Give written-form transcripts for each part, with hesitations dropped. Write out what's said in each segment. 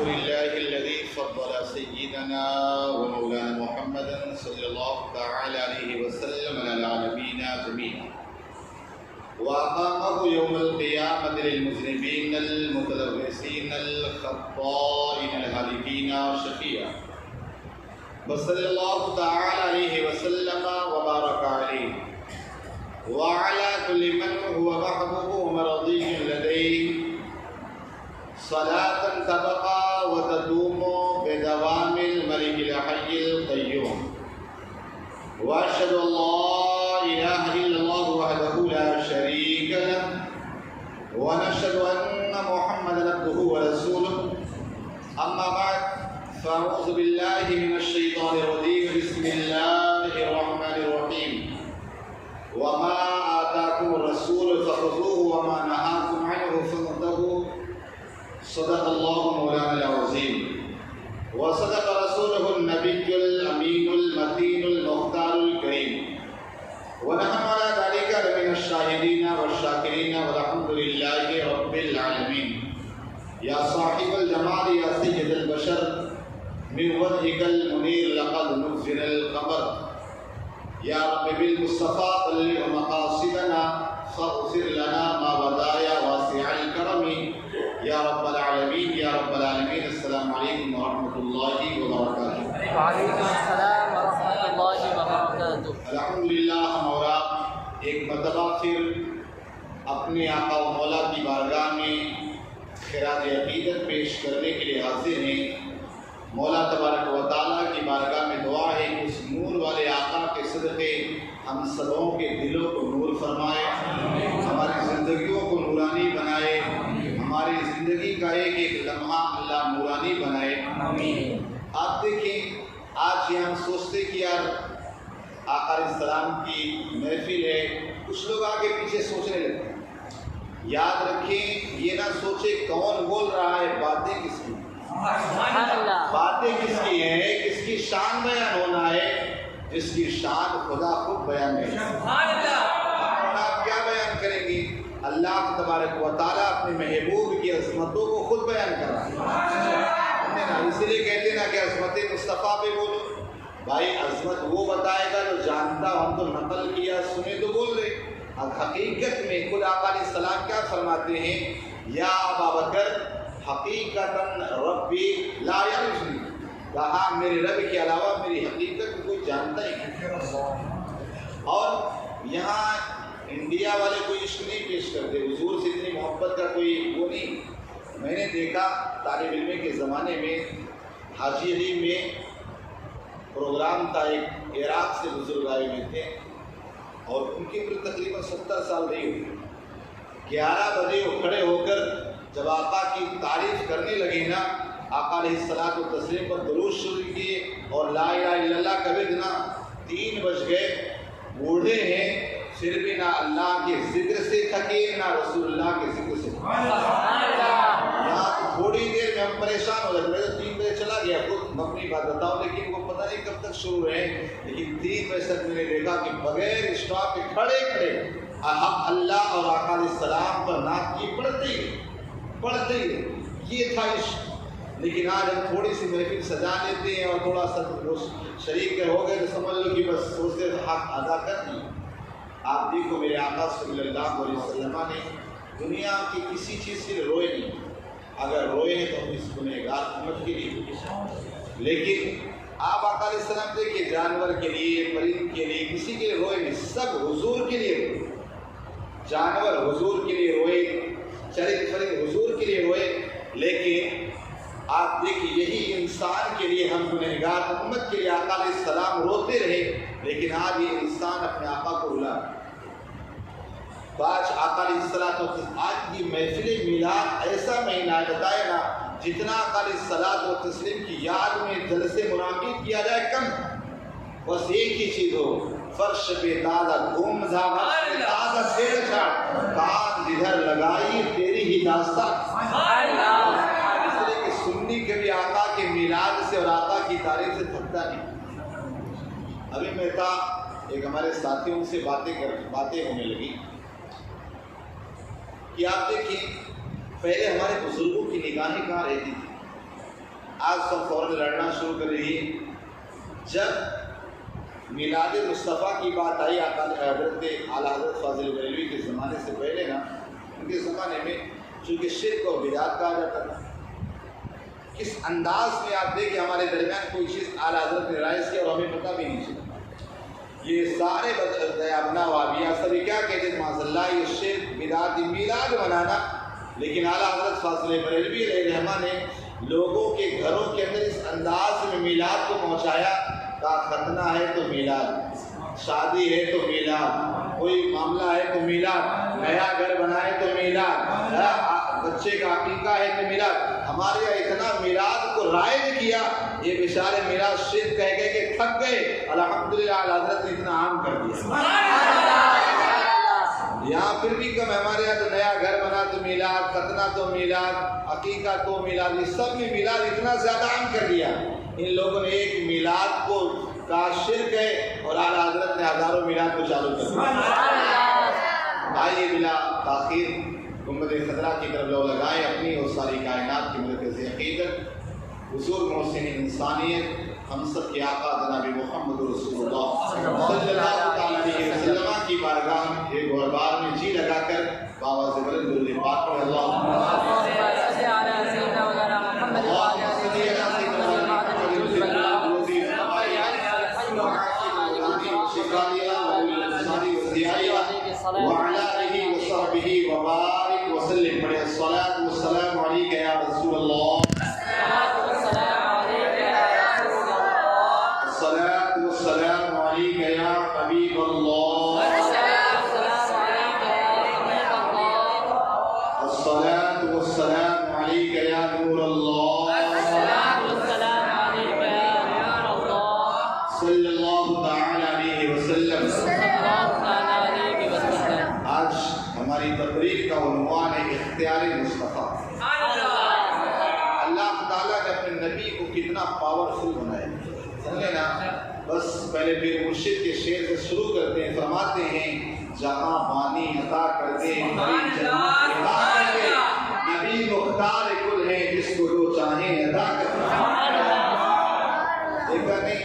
لله الذي فضل سيدنا ومولانا محمدا صلى الله تعالى عليه وسلم على العالمين جميعا وأقامه يوم القيامة للمذنبين المتلوثين الخطائين الهالكين شفيعا وصلى الله تعالى عليه وسلم وبارك عليه وعلى كل من هو محبوب ومرضي لديه صلاة تبقى وتدوم بدوام الملك الحي القيوم وأشهد أن لا إله إلا الله وحده لا شريك له ونشهد أن محمدا عبده ورسوله أما بعد فأعوذ بالله من الشيطان الرجيم بسم الله الرحمن الرحيم وما آتاكم الرسول فخذوه وما نهاكم عنه فانتهوا صدق الله مولانا العظيم وصدق رسوله النبي الأمين المتين المختار الكريم ونحن على ذلك لمن الشاهدين والشاكرين والحمد لله رب العالمين يا صاحب الجمال يا سيد البشر من وجهك المنير لقد نزل القمر يا رب بالمصطفى طلع مقاصدنا فاغفر لنا ما بدا يا واسع الكرم يا رب العالمین یا رب العالمین السلام علیکم ورحمۃ اللہ وبرکاتہ۔ وعلیکم السلام ورحمۃ اللہ وبرکاتہ۔ الحمدللہ ہم اور آپ ایک مرتبہ پھر اپنے آقا و مولا کی بارگاہ میں خراج عقیدت پیش کرنے کے لیے حاضر ہیں۔ مولا تبارک و تعالیٰ کی بارگاہ میں دعا ہے کہ اس نور والے آقا کے صدقے ہم سبوں کے دلوں کو نور فرمائے، ہماری زندگیوں کو نورانی بنائے، ہماری زندگی کا ایک ایک لمحہ اللہ نورانی بنائے۔ آپ دیکھیں آج یہ ہم سوچتے کہ یار آقا علیہ السلام کی محفل ہے، کچھ لوگ آگے پیچھے سوچنے لگتے ہیں۔ یاد رکھیں یہ نہ سوچے کون بول رہا ہے، باتیں کس کی، باتیں کس کی ہیں، کس کی شان بیان ہونا ہے، جس کی شان خدا خود بیان ہے۔ آپ کیا بیان کریں گے؟ اللہ تبارک و تعالیٰ اپنے محبوب کی عظمتوں کو خود بیان کر رہا ہے، اسی لیے کہتے ہیں نا کہ عظمت مصطفیٰ پہ بولو۔ بھائی عظمت وہ بتائے گا جو جانتا، ہم تو نقل کیا سنے تو بول رہے۔ اب حقیقت میں خود آقا علیہ السلام کیا فرماتے ہیں؟ یا ابا بکر حقیقتاً ربی لا یعرفنی، کہا میرے رب کے علاوہ میری حقیقت کو کوئی جانتا ہی نہیں۔ اور یہاں انڈیا والے کوئی عشق نہیں پیش کرتے، حضور سے اتنی محبت کا کوئی وہ نہیں۔ میں نے دیکھا طالب علم کے زمانے میں حاجی علی میں پروگرام تھا، ایک عراق سے بزرگ آئے ہوئے تھے اور ان کی عمر تقریباً 70 سال رہی ہوئی۔ 11 بجے وہ کھڑے ہو کر جب آقا کی تعریف کرنے لگے نا، آقا علیہ الصلوۃ والتسلیم پر درود شروع کیے اور لا الہ الا اللہ کبھی نا 3 بج گئے۔ بوڑھے ہیں پھر بھی نہ اللہ کے ذکر سے تھکے نہ رسول اللہ کے ذکر سے تھکے۔ یہاں تھوڑی دیر میں ہم پریشان ہو جاتے، میں تو 3 بجے چلا گیا، خود اپنی بات بتاؤں، لیکن وہ پتہ نہیں کب تک شروع رہے، لیکن 3 بجے تک میں نے دیکھا کہ بغیر اسٹاپ کے کھڑے کھڑے اللہ اور آقا علیہ السلام پر نعت کی پڑھتے ہی یہ تھا عشق۔ لیکن آج ہم تھوڑی سی محفل سجا لیتے ہیں اور تھوڑا سا شریک ہو گئے تو سمجھ لو کہ بس سوچتے حق ادا کر دیں۔ آپ دیکھو میرے آقا صلی اللہ علیہ وسلم نے دنیا کی کسی چیز کے لیے روئے نہیں، اگر روئے ہیں تو ہم اس گنہگار امت کے لیے، لیکن آپ آقا علیہ السلام دیکھیے جانور کے لیے، پرند کے لیے، کسی کے لیے روئے نہیں، سب حضور کے لیے روئے۔ جانور حضور کے لیے روئے، چرند فرند حضور کے لیے روئے، لیکن آپ دیکھیے یہی انسان کے لیے، ہم گنہگار امت کے لیے آقا علیہ السلام روتے رہے، لیکن آج یہ انسان اپنے آقا کو بلا۔ تو آج آقا علیہ السلام، آج کی محفل میلاد ایسا مہینہ بتائے نا، جتنا آقا علیہ السلام و تسلیم کی یاد میں جلسے منعقد کیا جائے کم، بس ایک ہی چیز ہو، فرش پہ تازہ گھوم تازہ چھیڑ چھاڑ، کان جدھر لگائی تیری ہی داستان۔ سنی کبھی آقا کے میلاد سے اور آقا کی تعریف سے تھکتا نہیں۔ ابھی میں تھا، ایک ہمارے ساتھیوں سے باتیں ہونے لگی کہ آپ دیکھیں پہلے ہمارے بزرگوں کی نگاہیں کہاں رہتی تھی، آج سب فوراً لڑنا شروع کر رہی ہے۔ جب میلاد مصطفیٰ کی بات آئی حضرت اعلیٰ حضرت فاضل بریلوی کے زمانے سے پہلے نا، ان کے زمانے میں چونکہ شرک اور بدعت کہا جاتا تھا، کس انداز میں آپ دیکھیں ہمارے درمیان کوئی چیز اعلیٰ حضرت نے رائز کیا اور ہمیں پتہ بھی نہیں چلا۔ یہ سارے ابنا وابیہ سبھی کیا کہتے ہیں معاذ اللہ، یہ شرک بدعت میلاد منانا، لیکن اعلیٰ حضرت فاضل بریلوی علیہ رحمہ نے لوگوں کے گھروں کے اندر اس انداز میں میلاد کو پہنچایا۔ کا ختنہ ہے تو میلاد، شادی ہے تو میلاد، کوئی معاملہ ہے تو میلاد، نیا گھر بنائے تو میلاد، بچے کا عقیقہ ہے تو میلاد۔ ہمارے یہاں اتنا میلاد کو رائج کیا، یہ بیچارے میلاد شرک کہہ گئے کہ تھک گئے، الحمدللہ حضرت نے اتنا عام کر دیا۔ یہاں پھر بھی کم ہے، ہمارے یہاں تو نیا گھر بنا تو میلاد، ختنہ تو میلاد، عقیقہ تو میلاد، یہ سب میں میلاد اتنا زیادہ عام کر دیا۔ ان لوگوں نے ایک میلاد کو کہا شرک ہے اور اعلیٰ حضرت نے ہزاروں میلاد کو چالو کر دیا۔ آئیے بلا تاخیر گنبد خضرا کی طرف لو لگائیں اپنی اور ساری کائنات کی مرکز عقیدت حضور محسن انسانیت ہم سب کے آقا جناب محمد رسول اللہ صلی اللہ علیہ وسلم کی بارگاہ میں ایک اور بار میں جی لگا کر بابا سے بلند درود پاک پڑھ وعلى آله وصحبه وبارك وسلم پڑھے الصلاة والسلام عليك يا رسول الله، الصلاة والسلام عليك يا رسول الله، الصلاة والسلام عليك يا حبيب الله، الصلاة والسلام عليك يا حبيب الله، الصلاة والسلام عليك يا نور الله، الصلاة والسلام عليك يا نور الله، صلی اللہ تعالی علیہ وسلم۔ آج ہماری تقریر کا عنوان ہے اختیار مصطفیٰ۔ اللہ تعالیٰ نے اپنے نبی کو کتنا پاورفل بنایا، سمجھے نا؟ بس پہلے پھر مرشد کے شعر سے شروع کرتے ہیں، فرماتے ہیں جہاں بانی عطا کر دے نبی مختار کل ہے جس کو جو چاہیں عطا کر دے۔ دیکھا نہیں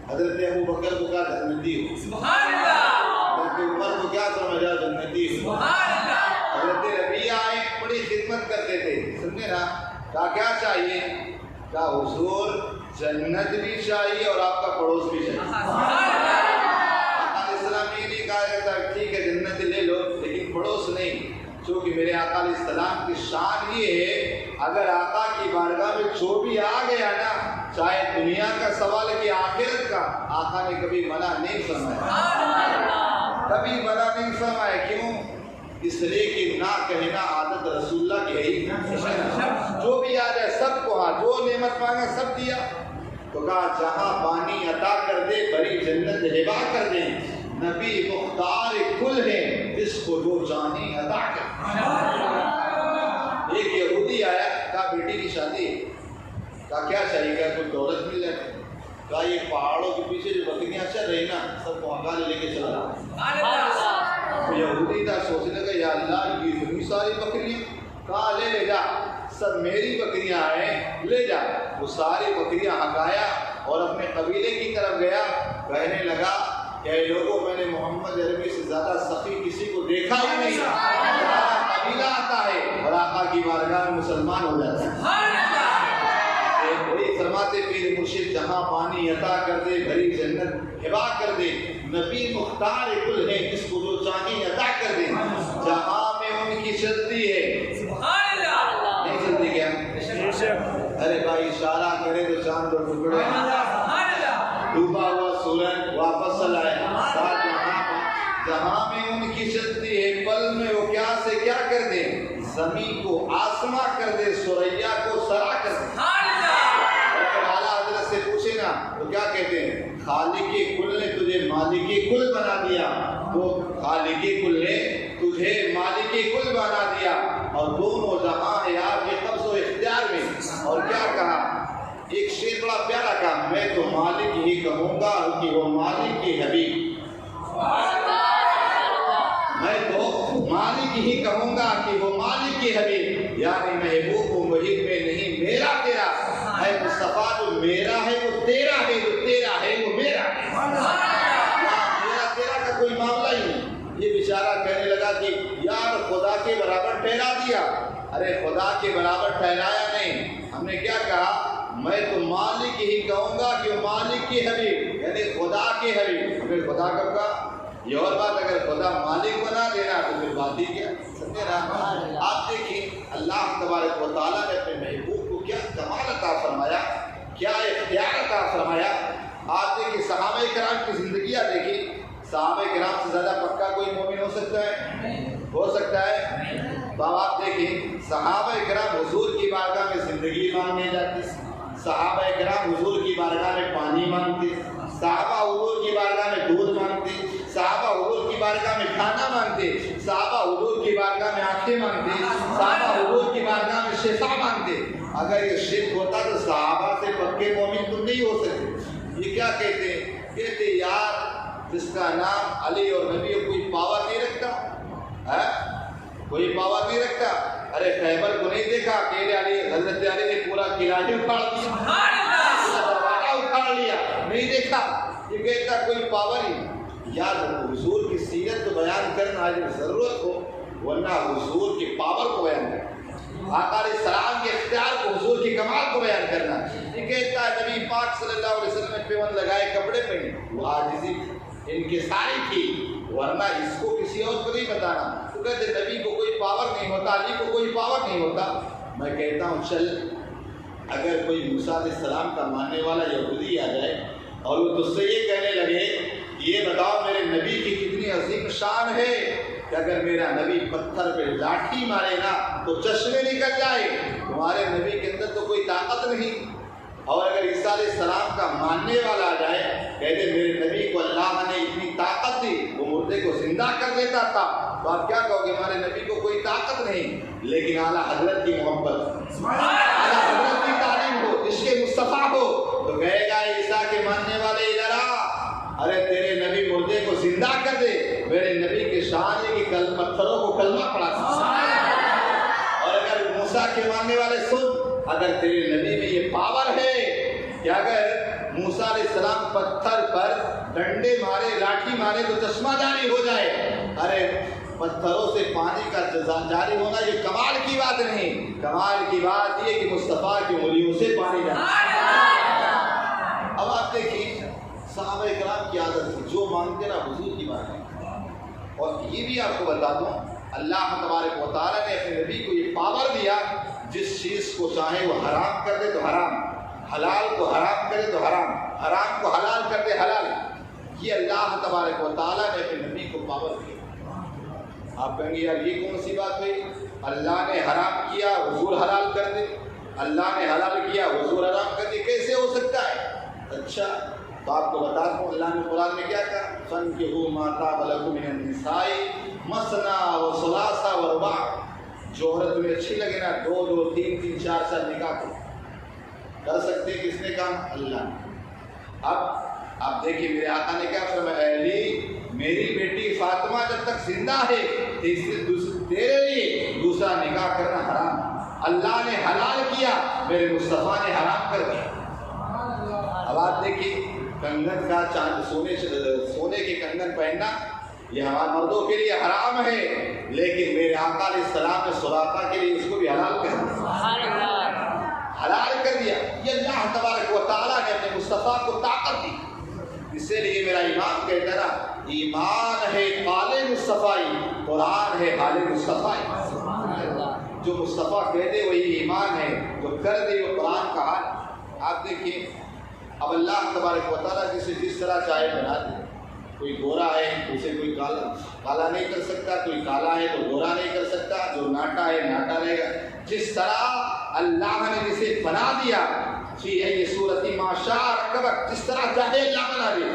حضرت ابو بکر کو کیا جنتی ہو، حضرت عمر کو کیا سمجھا جنتی ہو، حضرت ربیہ آئے بڑی خدمت کرتے تھے، سمجھے نا؟ کیا چاہیے؟ کہا حضور جنت بھی چاہیے اور آپ کا پڑوس بھی چاہیے۔ آقا علیہ السلام یہ نہیں کہا جاتا ٹھیک ہے جنت لے لو لیکن پڑوس نہیں، چونکہ میرے آقا علیہ السلام کی شان یہ ہے اگر آقا کی بارگاہ میں جو بھی آ گیا نا، چاہے دنیا کا سوال کہ آخرت کا، آقا نے کبھی منع نہیں فرمایا، کبھی منع نہیں فرمایا۔ کیوں؟ اس لیے کہ نہ کہنا عادت رسول اللہ کی ہے، جو بھی آ جائے سب کو، ہاں جو نعمت مانگا سب دیا۔ تو کہا جہاں بانی عطا کر دے بڑی جنت ہبا کر دے، نبی مختار کل ہے جس کو جو چاہیں عطا کر۔ ایک یہودی آیا، کہا بیٹی کی شادی ہے، کہا کیا چاہیے؟ کہا کوئی دولت مل جائے؟ کہا یہ پہاڑوں کے پیچھے جو بکریاں چل رہی نا سب کو ہنگال لے کے چلا۔ یہودی تھا، سوچنے لگا یا اللہ یہ اتنی ساری بکریاں، کہا لے جا، سب میری بکریاں ہیں، لے جا۔ وہ ساری بکریاں ہنگایا اور اپنے قبیلے کی طرف گیا، کہنے لگا کہ اے لوگوں میں نے محمد عربی سے زیادہ سخی کسی کو دیکھا ہی نہیں، قبیلہ آتا ہے اور آقا کی بارگاہ میں مسلمان ہو جاتا ہے۔ وہی فرماتے پیر مرشد جہاں پانی عطا کر دے بھری جنت ہبا کر دے، نبی مختار کل ہے جس کو جو چاہیں عطا کر دے، جہاں میں ان کی چلتی ہے نہیں چلتی کیا؟ ارے بھائی اشارہ کرے تو چاند اور ٹکڑے، ڈوبا ہوا سورج واپس چلائے، جہاں میں ان کی چلتی ہے پل میں وہ کیا سے کیا کر دے، زمین کو آسماں کر دے، سریا کو سرا کر دے۔ اعلیٰ حضرت سے پوچھے نا تو کیا کہتے ہیں؟ خالق کل نے تجھے مالک کل بنا دیا، تو خالق کل نے تجھے مالک کل بنا دیا، اور دونوں جہاں ہے آپ کے قبض و اختیار میں۔ اور کیا کہا؟ ایک شعر بڑا پیارا کہا، میں تو مالک ہی کہوں گا کہ وہ مالک کی حبیب، میں تو مالک ہی کہوں گا کہ وہ مالک کی حبیب، یعنی محبوب و محب میں نہیں میرا تیرا ہے مصطفیٰ جو میرا ہے وہ تیرا ہے، جو تیرا ہے وہ میرا ہے، میرا تیرا کا کوئی معاملہ ہی نہیں۔ یہ بیچارہ کہنے لگا کہ یار خدا کے برابر ٹھہرا دیا۔ ارے خدا کے برابر ٹھہرایا نہیں، ہم نے کیا کہا؟ میں تو مالک ہی کہوں گا کہ وہ مالک کی حبیب، یعنی خدا کے حبیب۔ پھر خدا کب کا؟ یہ اور بات، اگر خدا مالک بنا دینا تو پھر بات ہی کیا؟ سمجھے نا؟ آپ دیکھیں اللہ تبارک و تعالیٰ نے اپنے محبوب کو کیا کمال عطا فرمایا، کیا اختیار عطا فرمایا۔ آپ دیکھیں صحابہ کرام کی زندگیاں دیکھیں، صحابہ کرام سے زیادہ پکا کوئی مومن ہو سکتا ہے؟ ہو سکتا ہے؟ تو آپ دیکھیں صحابہ کرام حضور کی بارگاہ میں زندگی مانگنے جاتے، صحابہ کرام حضور کی بارگاہ میں پانی مانگتے، صحابہ حضور کی بارگاہ میں دودھ مانگتے، صحابہ حضور کی بارگاہ میں کھانا مانگتے، صحابہ حضور کی بارگاہ میں آنکھیں مانگتے، صحابہ حضور کی بارگاہ میں شفا مانگتے۔ اگر یہ شرک ہوتا تو صحابہ سے پکے مومن تم نہیں ہو سکتے۔ یہ کیا کہتے ہیں؟ کہتے یار جس کا نام علی اور نبی کوئی پاور نہیں رکھتا ہے، کوئی پاور نہیں رکھتا۔ ارے خیبر کو نہیں دیکھا کہ علی حضرت علی نے پورا قلعہ اکھاڑ دیا، دروازہ اکھاڑ لیا، نہیں دیکھا؟ یہ کہتا کوئی پاور ہی۔ یاد رکھو حضور کی سیرت کو بیان کرنا ہے جب ضرورت ہو، ورنہ حضور کی پاور کو بیان کرنا، آقا علیہ السلام کے اختیار کو، حضور کی کمال کو بیان کرنا۔ یہ کہتا ہے نبی پاک صلی اللہ علیہ وسلم نے پیوند لگائے کپڑے پہنے، وہ عاجزی انکساری تھی، ورنہ اس کو کسی اور کو نہیں بتانا۔ تو کہتے نبی کو کوئی پاور نہیں ہوتا، علی کو کوئی پاور نہیں ہوتا۔ میں کہتا ہوں چل اگر کوئی موسیٰ علیہ السلام کا ماننے والا یہودی آ جائے اور وہ تجھ سے یہ کہنے لگے یہ بتاؤ میرے نبی کی کتنی عظیم شان ہے کہ اگر میرا نبی پتھر پہ لاٹھی مارے نا تو چشمے نکل جائے، تمہارے نبی کے اندر تو کوئی طاقت نہیں۔ اور اگر عیسیٰ علیہ السلام کا ماننے والا آ جائے کہتے میرے نبی کو اللہ نے اتنی طاقت دی وہ مردے کو زندہ کر دیتا تھا، تو آپ کیا کہو گے؟ ہمارے نبی کو کوئی طاقت نہیں، لیکن اعلیٰ حضرت کی محبت، اعلیٰ حضرت کی تعلیم ہو، عشق مصطفیٰ ہو تو کہے گا عیسیٰ کے ماننے والے ادھر آ، ارے تیرے نبی مردے کو زندہ کر دے۔ میرے نبی کے شان ہے کہ پتھروں کو کلمہ پڑھاتا۔ اور اگر موسیٰ کے ماننے والے سن، اگر تیرے نبی میں یہ پاور ہے کہ اگر موسیٰ علیہ السلام پتھر پر ڈنڈے مارے، لاٹھی مارے تو چشمہ جاری ہو جائے، ارے پتھروں سے پانی کا جاری ہونا یہ کمال کی بات نہیں، کمال کی بات یہ کہ مصطفیٰ کی انگلیوں سے پانی جاری۔ اب آپ دیکھیں صحابہ کرام کی عادت تھی جو مانگتے نا حضور کی بات ہے۔ اور یہ بھی آپ کو بتا دوں اللہ تبارک و تعالیٰ نے اپنے نبی کو یہ پاور دیا جس چیز کو چاہے وہ حرام کر دے تو حرام، حلال کو حرام کرے تو حرام، حرام کو حلال کر دے حلال۔ یہ اللہ تبارک و تعالیٰ نے اپنے نبی کو پاور دیا۔ آپ کہیں گے یار یہ کون سی بات ہوئی؟ اللہ نے حرام کیا حضور حلال کر دے، اللہ نے حلال کیا حضور حرام کر دے، کیسے ہو سکتا ہے؟ اچھا تو آپ کو بتا دوں اللہ نے قرآن میں کیا کہا؟ فَانكِحُوا مَا طَابَ لَكُم مِّنَ النِّسَاءِ مَثْنَىٰ وَثُلَاثَ وَرُبَاعَ۔ جو عورت تمہیں اچھی لگے نا 2 2 3 3 4 4 نکاح کر سکتے، کس نے کہا؟ اللہ نے۔ اب آپ دیکھیے میرے آقا نے کیا فرمایا؟ علی میری بیٹی فاطمہ جب تک زندہ ہے تیرے لیے دوسرا نکاح کرنا حرام، اللہ نے حلال کیا، میرے مصطفیٰ نے حرام کر دیا۔ اب آپ دیکھیے کنگن کا سونے کے کنگن پہننا یہ ہمارے مردوں کے لیے حرام ہے، لیکن میرے آقا علیہ السلام نے سراقہ کے لیے اس کو بھی حلال کر دیا، حلال کر دیا۔ یہ اللہ تبارک و تعالیٰ نے اپنے مصطفیٰ کو طاقت دی۔ اسی لیے میرا امام کہتا ہے ایمان ہے قال مصطفیٰ، قرآن ہے حال مصطفیٰ۔ جو مصطفیٰ کہہ دے وہی ایمان ہے، جو کر دے وہ قرآن کا حال۔ آپ دیکھیے اب اللہ تبارک و تعالیٰ جسے جس طرح چاہے بنا دے، کوئی گورا ہے اسے کوئی کالا نہیں کر سکتا، کوئی کالا ہے تو گورا نہیں کر سکتا، جو ناٹا ہے ناٹا رہے گا۔ جس طرح اللہ نے جسے بنا دیا فی ای صورت ما شاء رکبک، جس طرح چاہے اللہ بنا دے،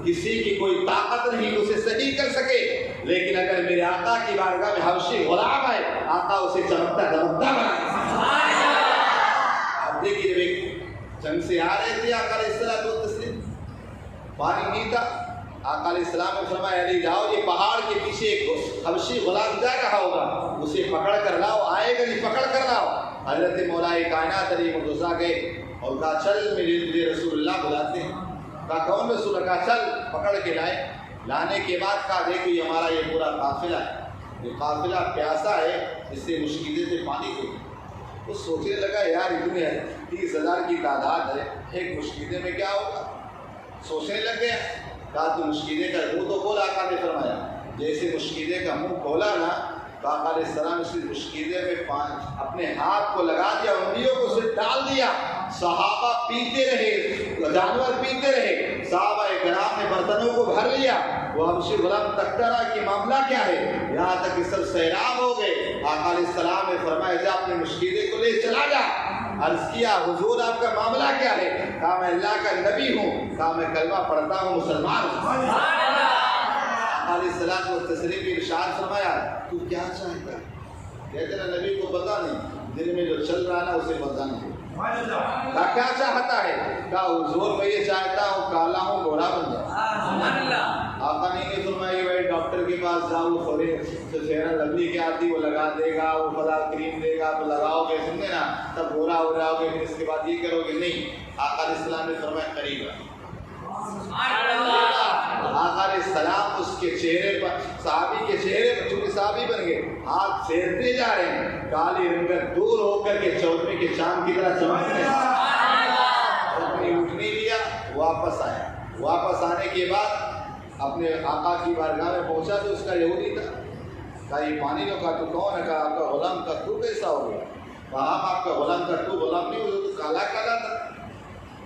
کسی کی کوئی طاقت نہیں کہ اسے صحیح کر سکے۔ لیکن اگر میرے آقا کی بارگاہ میں حبشی غلام ہے، آقا اسے چمکتا دمکتا بنا دے۔ اب دیکھیے جب ایک جنگ سے آ رہے تھے آقا علیہ السلام پانی نہیں تھا، آقا علیہ السلام نے فرمایا علی جاؤ یہ پہاڑ کے پیچھے ایک حبشی غلام جا رہا ہوگا، اسے پکڑ کر لاؤ، آئے گا نہیں پکڑ کر لاؤ۔ حضرت مولا کائنات علی مرتضیٰ گئے اور کہا چل مجھے رسول اللہ بلاتے ہیں. کہا کون رسول اللہ؟ کہا چل. پکڑ کے لائے. لانے کے بعد کہا دیکھو یہ ہمارا یہ پورا قافلہ ہے، یہ قافلہ پیاسا ہے، اس سے مشکلیں سے پانی دے. وہ سوچنے لگا یار اتنے 30,000 کی تعداد ہے، ایک مشکلیں میں کیا ہوگا؟ سوچنے لگ گیا. کہا تو مشکلیں کا منہ تو کھول. آقا نے فرمایا جیسے مشکلیں کا منہ کھولا نا تو آقا علیہ السلام اس مشکلیں میں اپنے ہاتھ کو لگا دیا، انگلیوں کو اسے ڈال دیا. صحابہ پیتے رہے، جانور پیتے رہے. صحابہ کرام نے برتنوں کو بھر لیا. وہ حبشی غلام تکتا رہا کہ معاملہ کیا ہے، یہاں تک کہ سب سیراب ہو گئے. آقا علیہ السلام نے فرمایا جا اپنے مشکلیں کو لے چلا جا. عرض کیا حضور آپ کا معاملہ کیا ہے؟ کہا میں اللہ کا نبی ہوں. کہا میں کلمہ پڑھتا ہوں، مسلمان ہوں. علیہ السلام کو تسلیم کی ارشاد فرمایا تو کیا چاہتا ہے؟ کہتے نا نبی کو پتا نہیں، دل میں جو چل رہا نا اسے پتا نہیں. کہا کیا چاہتا ہے؟ کہا حضور میں یہ چاہتا ہوں کالا ہوں گھوڑا بن جاؤں. آقا نے فرمایا بھائی ڈاکٹر کے پاس جاؤ، وہ فیئر لولی کے آتی وہ لگا دے گا، وہ فلاں کریم دے گا تو لگاؤ گے، سمجھے نا، تب گھوڑا ہو جاؤ گے، پھر اس کے بعد یہ کرو گے. نہیں. آقا علیہ السلام نے فرمایا قریب. آقا علیہ السلام اس کے چہرے پر، صحابی کے چہرے پر، چونکہ صحابی بن گئے، ہاتھ پھیرتے جا رہے ہیں. کالی رنگت دور ہو کر کے چودھویں کے چاند کی طرح چمکتے ہیں. اپنی اٹھنی لیا، واپس آیا. واپس آنے کے بعد اپنے آقا کی بارگاہ میں پہنچا تو اس کا یہودی تھا. کہا یہ پانی لو. کہا تو کون ہے؟ کہا آپ کا غلام. کا تو کیسا ہو گیا؟ کہا آپ کا غلام. کا تو غلام نہیں ہو، تو کالا کالا تھا.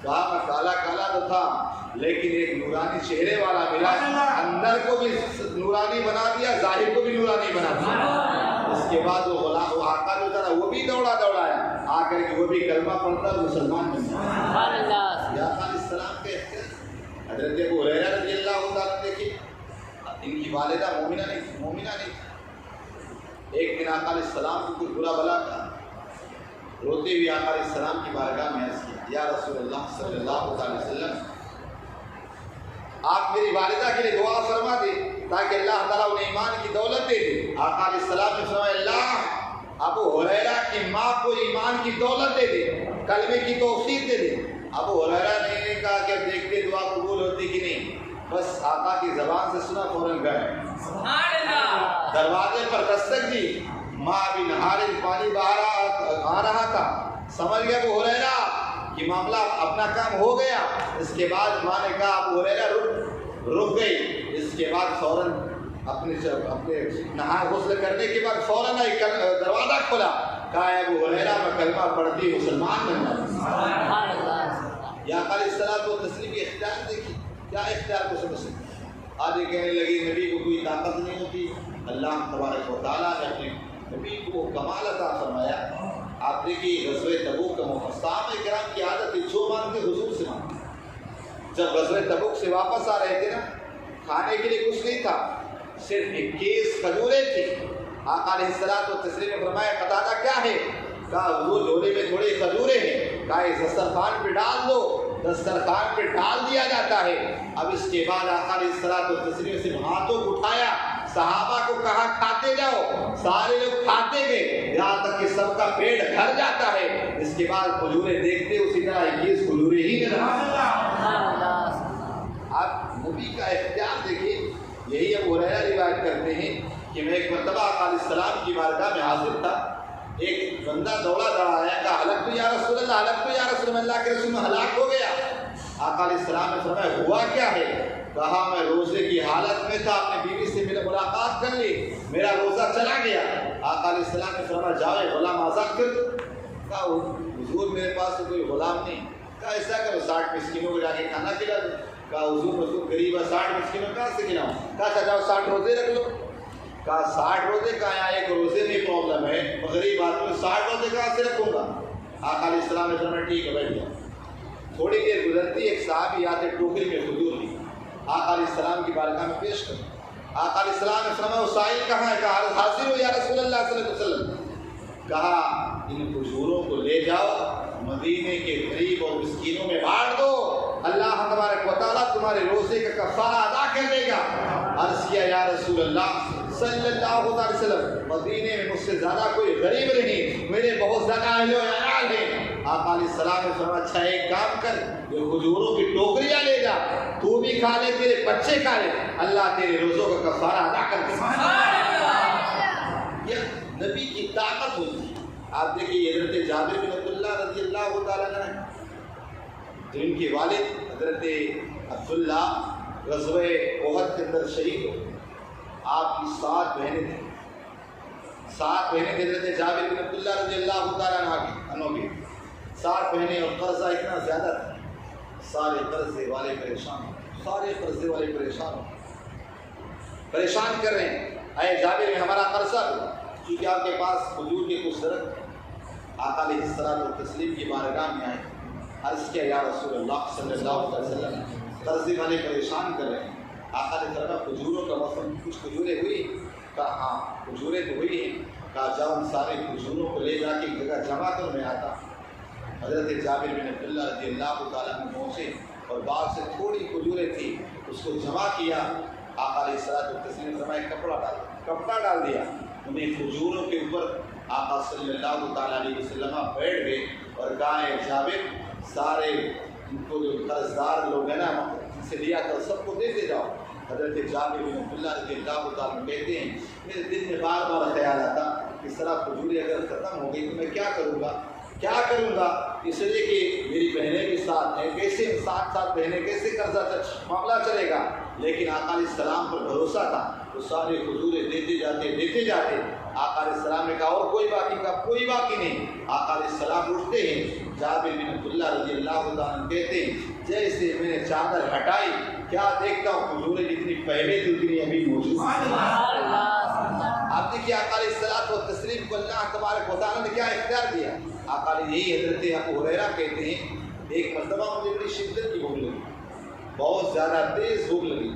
کہا میں کالا کالا تو تھا لیکن ایک نورانی چہرے والا ملا، اندر کو بھی نورانی بنا دیا، ظاہر کو بھی نورانی بنا دیا. اس کے بعد وہ غلام، وہ آقا جو تھا وہ بھی دوڑایا آ کر کے وہ بھی کلمہ پڑھتا مسلمان بن گیا. یا آقا علیہ السلام کے حضرت ابو ہریرہ رضی اللہ عنہ دیکھیے، ان کی والدہ مومنہ نہیں. ایک دن آقا علیہ السلام کو کچھ برا بلا تھا. روتے ہوئے آقا علیہ السلام کی بارگاہ میں عرض کیا یا رسول اللہ صلی اللہ علیہ وسلم آپ میری والدہ کے لیے دعا فرما دے تاکہ اللہ تعالیٰ انہیں ایمان کی دولت دے دے. آقا علیہ السلام نے فرمایا اللہ ابو ہریرہ کی ماں کو ایمان کی دولت دے دے، کلمے کی توفیق دے دے. ابو ہریرہ نے کہا کہ دیکھتے دعا قبول ہوتی کہ نہیں. بس آقا کی زبان سے سنا فوراً گئے. دروازے پر دستک دی. ماں ابھی نہارے پانی باہر آ رہا تھا. سمجھ گیا ابو ہریرہ کہ معاملہ اپنا کام ہو گیا. اس کے بعد ماں نے کہا ابو ہریرہ رک گئی. اس کے بعد فوراً اپنے نہا غسل کرنے کے بعد فوراً دروازہ کھولا. کہا ابو ہریرہ میں کلمہ پڑھتی مسلمان بن جاؤں. یا علیہ السلام کو تسلیم کی اختیار دیکھی، کیا اختیار کو سمجھ سکتے. آدھے کہنے لگی نبی کو کوئی طاقت نہیں ہوتی. اللہ تبارک و تعالیٰ نے اپنے نبی کو کمال عطا فرمایا. آپ دیکھیے غزوہ تبوک کا موقع، صحابہ کرام کی عادت ہے جو مانگتے حضور سے مانگتے. جب غزوہ تبوک سے واپس آ رہے تھے نا، کھانے کے لیے کچھ نہیں تھا، صرف 21 کھجوریں تھی. آقا علیہ السلام کو تسلیم نے فرمایا قتادہ کیا ہے؟ کہا حضور جھولے میں تھوڑی کھجوریں ہیں. کہا دسترخوان پہ ڈال دو. دسترخوان پہ ڈال دیا جاتا ہے. اب اس کے بعد آقا علیہ السلام کو تسلیم سے ہاتھوں کو اٹھایا، صحابہ کو کہا کھاتے جاؤ. سارے لوگ کھاتے گئے یہاں تک کہ سب کا پیٹ بھر جاتا ہے. اس کے بعد کھجوریں دیکھتے اسی طرح 21 کھجوریں ہی آپ نبی کا اختیار دیکھیے. یہی ابو ہریرہ روایت کرتے ہیں کہ میں ایک مرتبہ آقا علیہ السلام کی بارگاہ میں حاضر تھا. ایک بندہ دوڑا آیا، کہا ہلاک تو یا رسول اللہ، ہلاک تو یا رسول اللہ کے رسول میں ہلاک ہو گیا. آقا علیہ السلام نے فرمایا ہوا کیا ہے؟ کہا میں روزے کی حالت میں تھا، اپنی بیوی سے میرے ملاقات کر لی، میرا روزہ چلا گیا. آقا علیہ السلام نے فرمایا جاؤ غلام آزاد کر دو. کہا حضور میرے پاس تو کوئی غلام نہیں. کہا ایسا کرو 60 مسکینوں کو جا کے کھانا کھلا دو. کہا حضور میں تو غریب ہے، 60 مسکینوں کہاں سے کھلاؤں؟ کہا اچھا جاؤ 60 روزے رکھ لو. کہا 60 روزے کا یہاں ایک روزے میں پرابلم ہے، غریب آدمی 60 روزے کہاں سے رکھوں گا؟ آقا علیہ السلام نے فرمایا ٹھیک ہے بیٹھ جاؤ. تھوڑی دیر گزرتی ایک صحابی آتے ٹوکری میں کھجور لی، آقا علیہ السلام کی بارگاہ میں پیش کر. آقا علیہ السلام نے فرمایا وہ سائل کہاں ہے؟ کہا حاضر ہو یا رسول اللہ صلی اللہ علیہ وسلم. کہا ان کھجوروں کو لے جاؤ مدینے کے غریب اور مسکینوں میں بانٹ دو، اللہ تبارک و تعالیٰ تمہارے روزے کا کفارہ ادا کر دے گا. عرض کیا یا رسول اللہ صلی اللہ علیہ وسلم مدینے میں مجھ سے زیادہ کوئی غریب نہیں، میرے بہت زیادہ اہل و عیال ہیں۔ آقا علیہ السلام نے فرمایا اچھا ایک کام کر، یہ کھجوروں کی ٹوکریاں لے جا، تو بھی کھا لے، تیرے بچے کھا لے، اللہ تیرے روزوں کا کفارہ ادا کر دے۔ یہ نبی کی طاقت ہوتی ہے۔ آپ دیکھیے حضرت جابر بن عبداللہ رضی اللہ تعالیٰ عنہ جن کے والد حضرت عبداللہ غزوہ احد کے اندر شہید ہو، آپ کی 7 بہنیں تھیں، 7 بہنیں تھے حضرت جابر بن عبداللہ رضی اللہ تعالیٰ عنہ کی 7 بہنیں، اور قرضہ اتنا زیادہ تھا، سارے قرضے والے پریشان کر رہے ہیں، اے جابر میں ہمارا قرضہ دو، کیونکہ آپ کے پاس کھجور کے کچھ درخت۔ آقا علیہ الصلوۃ والتسلیم کی بارگاہ میں آئے، عرض کیا یا رسول اللہ صلی اللہ علیہ وسلم، قرضے والے پریشان کر رہے ہیں۔ آقا نے فرمایا کھجوروں کا موسم، کچھ کھجوریں ہوئی؟ کہا ہاں کھجوریں تو ہوئی ہیں۔ کہا جاؤ ان سارے کھجوروں کو لے جا کے ایک جگہ جمع کر میں آتا۔ حضرت جابر بن عبداللہ رضی اللہ تعالیٰ عنہ پہنچے اور باغ سے تھوڑی کھجوریں تھیں، اس کو جمع کیا۔ آقا علیہ الصلوۃ والتسلیم نے فرمایا کپڑا ڈال دیا، انہیں کھجوروں کے اوپر آقا صلی اللہ تعالیٰ علیہ وسلم بیٹھ گئے اور کہا اے جابر، سارے ان کو جو قرض دار لوگ ہیں نا جن سے لیا کر سب کو دیتے جاؤ۔ حضرت جابر بن عبداللہ رضی اللہ تعالیٰ عنہ کہتے ہیں میرے دل میں بار بار خیال آتا کہ اس طرح کھجوریں اگر ختم ہو گئی تو میں کیا کروں گا، اس لیے کہ میری بہنیں بھی ساتھ ہیں، کیسے 7 بہنیں کیسے قرضہ معاملہ چلے گا۔ لیکن آقا علیہ السلام پر بھروسہ تھا، وہ سارے کھجوریں دیتے جاتے۔ آقا علیہ السلام نے کہا اور کوئی باقی نہیں۔ آقا علیہ السلام اٹھتے ہیں، جابر بن عبداللہ رضی اللہ عنہ کہتے ہیں جیسے میں نے چادر ہٹائی کیا دیکھتا ہوں کھجوریں جتنی پہلے تھی اتنی ابھی موجود ہیں۔ آپ دیکھیے آقا علیہ الصلوۃ والتسلیم کو اللہ تبارک و تعالیٰ نے کیا اختیار دیا۔ آقا نے یہی حضرت ابو ہریرہ کہتے ہیں ایک مرتبہ مجھے بڑی شدت کی بھوک لگی، بہت زیادہ تیز بھوک لگی،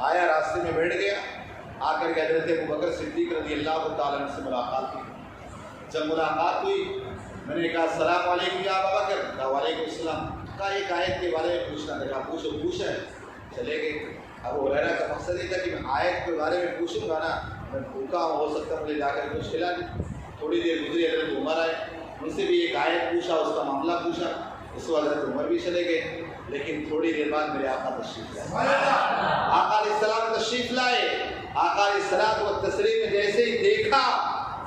آیا راستے میں بیٹھ گیا، آ کر کے حضرت ابوبکر صدیق رضی اللہ تعالیٰ عنہ سے ملاقات ہوئی۔ جب ملاقات ہوئی میں نے کہا السلام علیکم یا ابابکر، کہا وعلیکم السلام، کہا ایک آیت کے بارے میں پوچھنا تھا، کہا پوچھا ہے، چلے گئے۔ ابو ہریرہ کا مقصد یہ تھا کہ میں آیت کے بارے میں پوچھوں گا نا، میں بھوکا ہو سکتا مجھے جا کر کچھ کھلا دیں۔ تھوڑی دیر گزری حضرت عمر آئے، ان سے بھی ایک آیت پوچھا، اس کا معاملہ پوچھا، اس کو حضرت عمر بھی چلے گئے۔ لیکن تھوڑی دیر بعد میرے آقا تشریف لائے، آقا علیہ السلام تشریف لائے۔ آقا علیہ الصلوۃ والتسلیم نے جیسے ہی دیکھا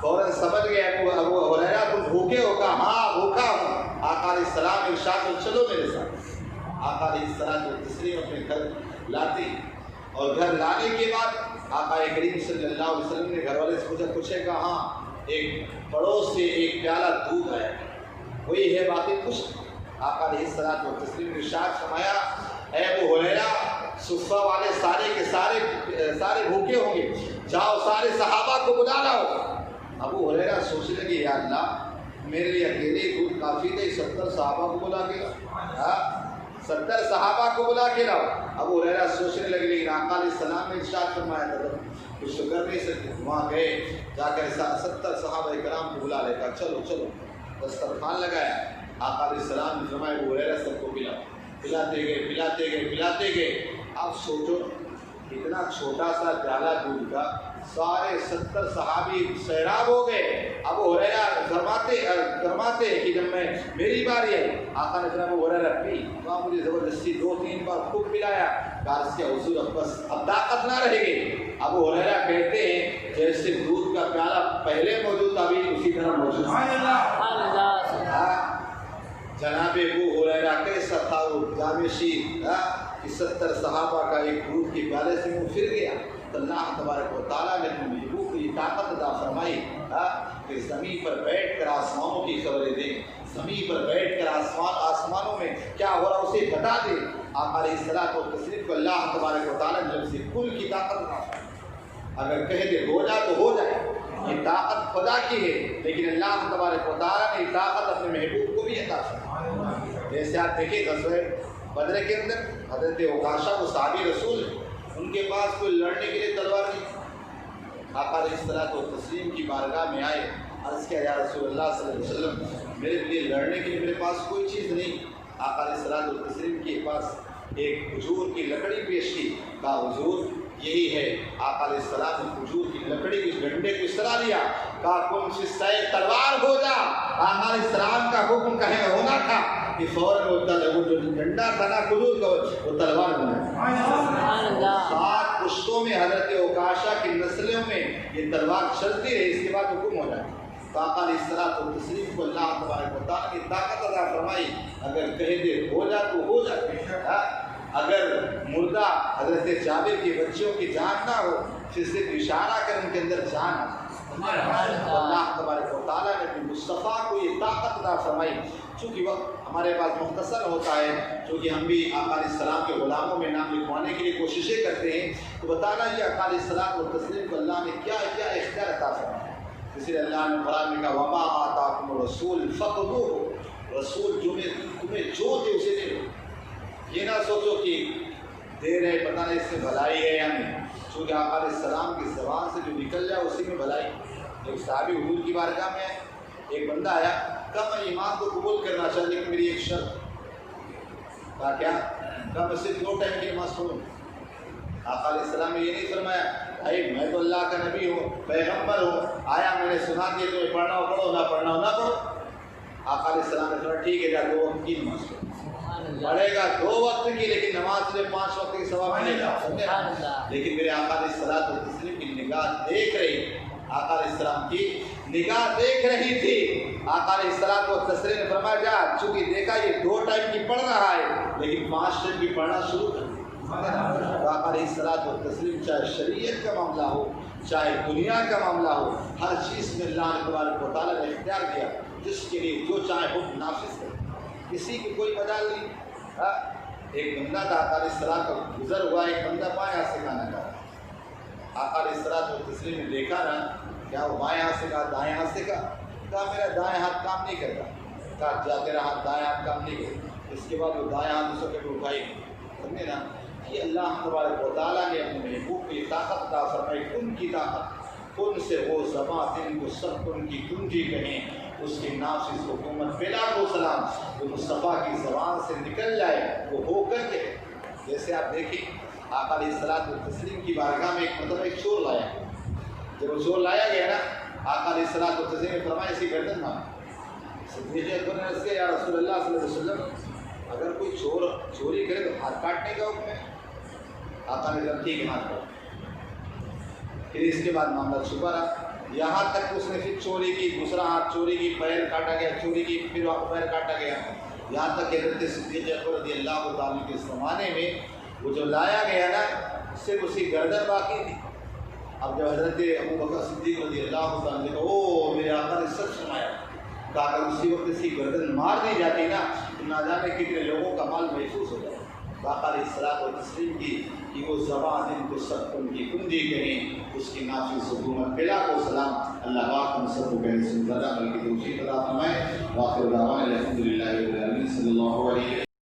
فوراً سمجھ گئے ابو ہریرہ تم بھوکے ہو؟ کہا ہاں بھوکا ہوں۔ آقا علیہ السلام نے ارشاد کیا چلو میرے ساتھ۔ آقا علیہ الصلوۃ والتسلیم اپنے گھر لاتے اور گھر لانے کے بعد آقا کریم صلی اللہ علیہ وسلم نے گھر والے سے پوچھا کچھ ہے؟ کہا ہاں ایک پڑوس سے ایک پیالہ دودھ آیا، وہی ہے باقی کچھ۔ آقا علیہ الصلوۃ والتسلیم نے ارشاد فرمایا اے ابو ہریرہ صفہ والے سارے کے سارے بھوکے ہوں گے، جاؤ سارے صحابہ کو بلا لاؤ۔ ابو ہریرہ سوچنے لگے یا اللہ میرے لیے اکیلے دودھ کافی نہیں، 70 صحابہ کو بلا کے لاؤ، 70 صحابہ کو بلا کے لاؤ۔ ابو ہریرہ سوچنے لگے لیکن آقا علیہ السلام نے ارشاد فرمایا تھا کچھ تو کر نہیں سکتے۔ وہاں گئے، جا کر 70 صحابہ کرام کو بلا لے کر چلو دسترخوان لگایا۔ آقا علیہ السلام نے فرمایا ابو ہریرہ سب کو پلاتے گئے۔ آپ سوچو اتنا چھوٹا سا پیالہ دودھ کا سارے 70 صحابی سیراب ہو گئے۔ ابو ہریرہ گرماتے کہ جب میری باری ہے، آقا نے فرمایا ابو ہریرہ پی، وہاں مجھے زبردستی 2-3 بار خوب پلایا۔ کہا کیا حضور اب طاقت نہ رہے گی۔ ابو ہریرہ کہتے ہیں جیسے دودھ کا پیالہ پہلے موجود تھا ابھی اسی طرح موجود ہے۔ جناب ابو ہریرہ کیسا تھا وہ جامع شیر کہ 70 صحابہ کا ایک دودھ کے پیالے سے منہ پھر گیا۔ تو اللہ تبارک و تعالیٰ نے ابو کو یہ طاقت عطا فرمائی کہ زمین پر بیٹھ کر آسمانوں کی خبریں دیں، زمین پر بیٹھ کر آسمانوں میں کیا ہو رہا اسے بتا دے۔ آقا علیہ الصلوۃ والتسلیم کو اللہ تبارک و تعالیٰ نے لفظ کل کی طاقت عطا فرمائی، اگر کہہ دے ہو جا تو ہو جائے۔ یہ طاقت خدا کی ہے لیکن اللہ تبارک و تعالیٰ نے یہ طاقت اپنے محبوب کو بھی عطا فرمائی۔ جیسے آپ دیکھیں غزوہ بدر کے اندر حضرت عکاشہ وہ صحابی رسول ہیں، ان کے پاس کوئی لڑنے کے لیے تلوار نہیں۔ آقا علیہ الصلوۃ والتسلیم کی بارگاہ میں آئے، عرض کیا یا رسول اللہ صلی اللہ علیہ وسلم میرے لیے لڑنے کے لیے میرے پاس کوئی چیز نہیں۔ آقا علیہ الصلوۃ والتسلیم کے پاس ایک کھجور کی لکڑی پیش کی، کہا حضور یہی ہے آقا علیہ السلام نے کھجور کی لکڑی کے ڈنڈے کو اس طرح لیا، کہا کن سے تلوار ہو جا۔ آقا علیہ السلام کا حکم کہیں ہونا تھا کہ فوراً وہ جو ڈنڈا تھا نا کھجور کا وہ تلوار بنا۔ 7 پشتوں میں حضرت عکاشہ کی نسلوں میں یہ تلوار چلتی رہی، اس کے بعد حکم ہو جاتا۔ تو آقا علیہ السلام و تسلیم کو اللہ تبارک و تعالیٰ کی طاقت عطا فرمائی، اگر کہہ دے ہو جا تو ہو جاتا۔ اگر مردہ حضرت جابر کے بچوں کی جان نہ ہو، پھر صرف اشارہ کر ان کے اندر جان آ اللہ تبارک و تعالیٰ نے اپنے مصطفیٰ کو یہ طاقت عطا فرمائی۔ چونکہ وقت ہمارے پاس مختصر ہوتا ہے، چونکہ ہم بھی آقا علیہ السلام کے غلاموں میں نام لکھوانے کے لیے کوششیں کرتے ہیں، تو بتانا یہ آقا علیہ السلام و تسلیم کو اللہ نے کیا کیا اختیار عطا فرمایا۔ اس لیے اللہ نے قرآن میں کہا وما آتاکم الرسول فخذوہ، رسول تمہیں جو دے اسے دے دو۔ یہ نہ سوچو کہ دے رہے پتہ نہیں اس میں بھلائی ہے یا نہیں، چونکہ آقا علیہ السلام کی زبان سے جو نکل جائے اسی میں بھلائی۔ ایک صحابی حضور کی بارگاہ میں ایک بندہ آیا، کہا میں ایمان کو قبول کرنا چاہتا لیکن میری ایک شرط۔ کہا کیا؟ کہا میں صرف 2 ٹائم کی نماز پڑھوں۔ آقا علیہ السلام نے یہ نہیں فرمایا بھائی میں تو اللہ کا نبی ہوں، پیغمبر ہوں، آیا میں نے سنا دیا تمہیں پڑھنا ہو پڑھو، نہ پڑھنا ہو نہ پڑھو۔ آقا علیہ السلام نے فرمایا ٹھیک ہے جا 2 وقت کی نماز پڑھو، پڑھے گا 2 وقت کی لیکن نماز سے 5 وقت کی ثواب ملے گا۔ لیکن میرے آقا علیہ الصلوۃ والتسلیم کی نگاہ دیکھ رہی، آقا علیہ السلام کی نگاہ دیکھ رہی تھی۔ آقا علیہ الصلوۃ والتسلیم نے فرمایا جا، چونکہ دیکھا یہ 2 ٹائم کی پڑھ رہا ہے لیکن 5 ٹائم کی پڑھنا شروع کر۔ آقا علیہ الصلوۃ والتسلیم چاہے شریعت کا معاملہ ہو چاہے دنیا کا معاملہ ہو، ہر چیز میں اللہ تبارک و تعالیٰ نے اختیار دیا، جس کے لیے جو چاہے حکم نافذ کرے، کسی کی کوئی مجال نہیں۔ ایک بندہ تھا آقا علیہ السلام کا گزر ہوا، ایک بندہ بائیں ہاتھ سے کھانا کھا رہا۔ آقا علیہ الصلوۃ والتسلیم نے دیکھا نا کیا وہ بائیں ہاتھ سے کھا دائیں ہاتھ سے کھا؟ کہا میرا دائیں ہاتھ کام نہیں کرتا۔ کہا جا تیرا ہاتھ دائیں ہاتھ کام نہیں کرتا۔ اس کے بعد وہ دائیں ہاتھ اس کو اٹھائی، سمجھے نا؟ یہ اللہ تبارک و تعالیٰ نے اپنے محبوب کی طاقت عطا فرمائی، کن کی طاقت۔ کن سے وہ زباں جن کو سب کن کی کنجی کہیں، اس کی نافذ حکومت بلا کو سلام جو مصطفیٰ کی زبان سے نکل جائے وہ ہو کر کے۔ جیسے آپ دیکھیں آقا علیہ الصلوۃ والتسلیم کی بارگاہ میں ایک چور لایا، جب وہ چور لایا گیا نا آقا علیہ الصلوۃ والتسلیم نے فرمایا اسی گردن مار۔ صدیق اکبر نے عرض کیا یا رسول اللہ صلی اللہ علیہ وسلم اگر کوئی چوری کرے تو ہاتھ کاٹنے کا حکم ہے؟ آقا نے کہا ٹھیک ہے ہاتھ کاٹ۔ پھر اس کے بعد معاملہ چھپا رہا، یہاں تک اس نے پھر چوری کی، دوسرا ہاتھ چوری کی، پیر کاٹا گیا، چوری کی پھر پیر کاٹا گیا، یہاں تک کہ حضرت صدیق اکبر رضی اللہ تعالیٰ کے زمانے میں وہ جو لایا گیا نا صرف اسی گردن باقی تھی۔ اب جب حضرت ابوبکر صدیق رضی اللہ تعالیٰ نے کہا او میرے آقا نے سچ فرمایا، کہا اگر اسی وقت اس کی گردن مار دی جاتی نا تو نہ جانے کتنے لوگوں کا مال محفوظ ہو جائے۔ آقا علیہ الصلوۃ والتسلیم کی کہ وہ زبان جن کو سب ان کی کنجی کہیں، اس کی نافذ حکومت بلا کو سلام۔ اللہ پاک ہم سب کو کہنے سے زیادہ عمل کی توفیق عطا فرمائے۔ وآخر دعوانا الحمد للہ رب العالمین صلی اللہ علیہ وسلم۔